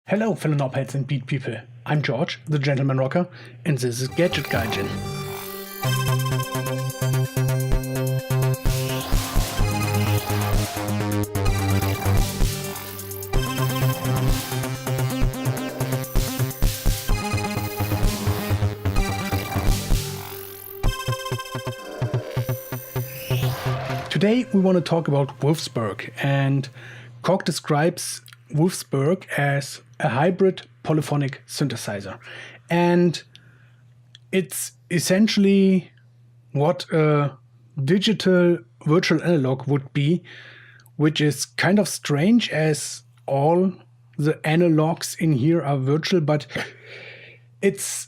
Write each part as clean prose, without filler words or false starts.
Hello fellow knobheads and beat people, I'm George, the Gentleman Rocker, and this is GadgetGaijin. Today we want to talk about Wolfsburg, and Korg describes Wolfsburg as a hybrid polyphonic synthesizer, and it's essentially what a digital virtual analog would be, which is kind of strange as all the analogs in here are virtual, but it's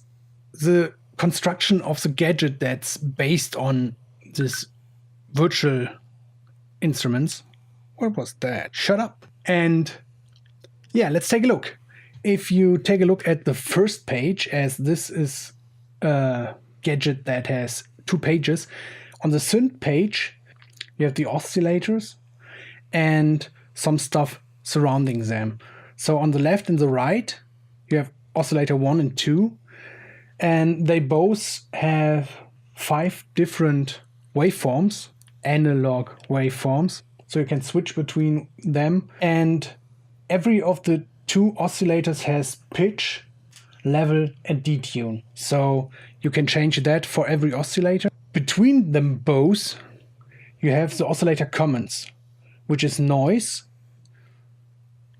the construction of the gadget that's based on this virtual instruments. What was that? Shut up. And yeah, let's take a look. If you take a look at the first page, as this is a gadget that has 2 pages, on the synth page you have the oscillators and some stuff surrounding them. So on the left and the right you have oscillator 1 and 2, and they both have 5 different waveforms, analog waveforms, so you can switch between them, and every of the 2 oscillators has pitch, level and detune, so you can change that for every oscillator. Between them both you have the oscillator comments, which is noise,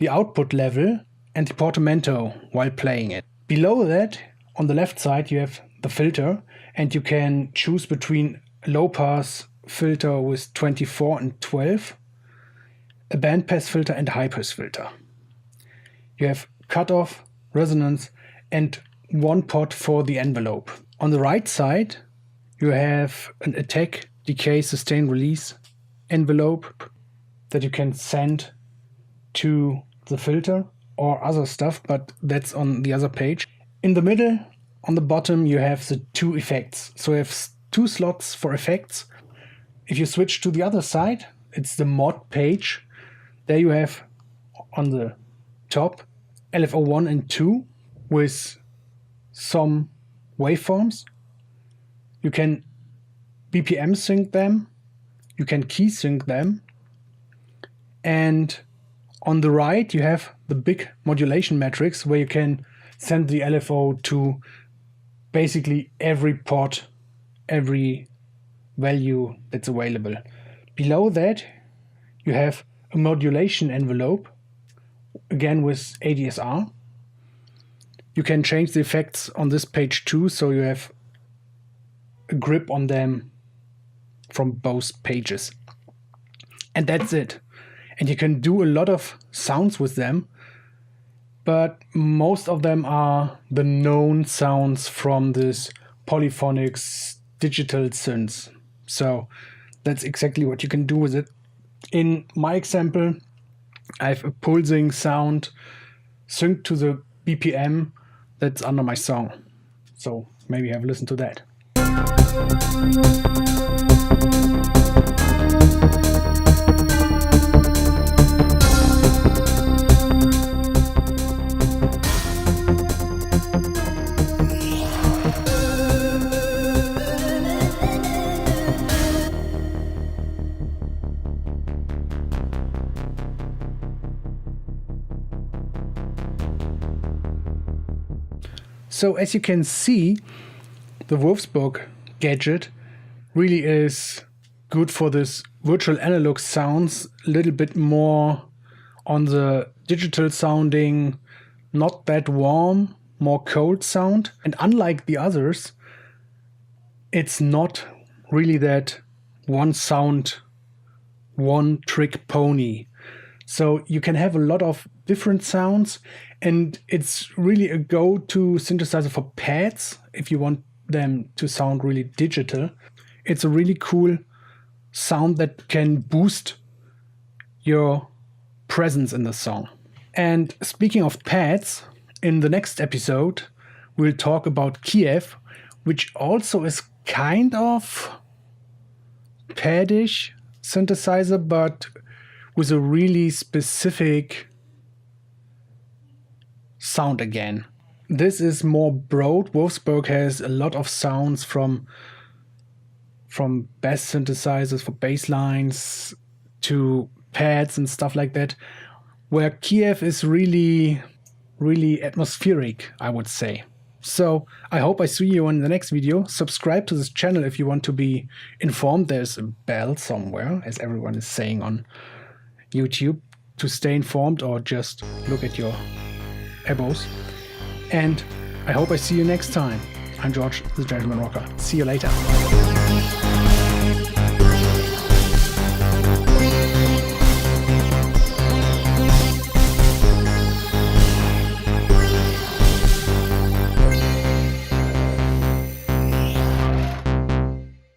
the output level and the portamento while playing it. Below that, on the left side, you have the filter, and you can choose between a low pass filter with 24 and 12, a bandpass filter and a high pass filter. You have cutoff, resonance and one pot for the envelope. On the right side you have an attack, decay, sustain, release envelope that you can send to the filter or other stuff, but that's on the other page. In the middle, on the bottom, you have the 2 effects. So you have 2 slots for effects. If you switch to the other side, it's the mod page. There you have on the top LFO 1 and 2 with some waveforms. You can BPM sync them, you can key sync them, and on the right you have the big modulation matrix where you can send the LFO to basically every pot, every value that's available. Below that you have a modulation envelope, again with ADSR. You can change the effects on this page too, so you have a grip on them from both pages. And that's it. And you can do a lot of sounds with them, but most of them are the known sounds from this polyphonic digital synths. So that's exactly what you can do with it. In my example, I have a pulsing sound synced to the BPM that's under my song. So maybe have a listen to that. So as you can see, the Wolfsburg gadget really is good for this virtual analog sounds, a little bit more on the digital sounding, not that warm, more cold sound. And unlike the others, it's not really that one sound, one trick pony. So you can have a lot of different sounds, and it's really a go-to synthesizer for pads if you want them to sound really digital. It's a really cool sound that can boost your presence in the song. And speaking of pads, in the next episode we'll talk about Kiev, which also is kind of padish synthesizer, but with a really specific sound again. This is more broad. Wolfsburg has a lot of sounds from bass synthesizers for bass lines to pads and stuff like that, where Kiev is really, really atmospheric, I would say. So I hope I see you in the next video. Subscribe to this channel if you want to be informed. There's a bell somewhere, as everyone is saying on YouTube, to stay informed, or just look at your abos. And I hope I see you next time. I'm George, the Gentleman Rocker. See you later.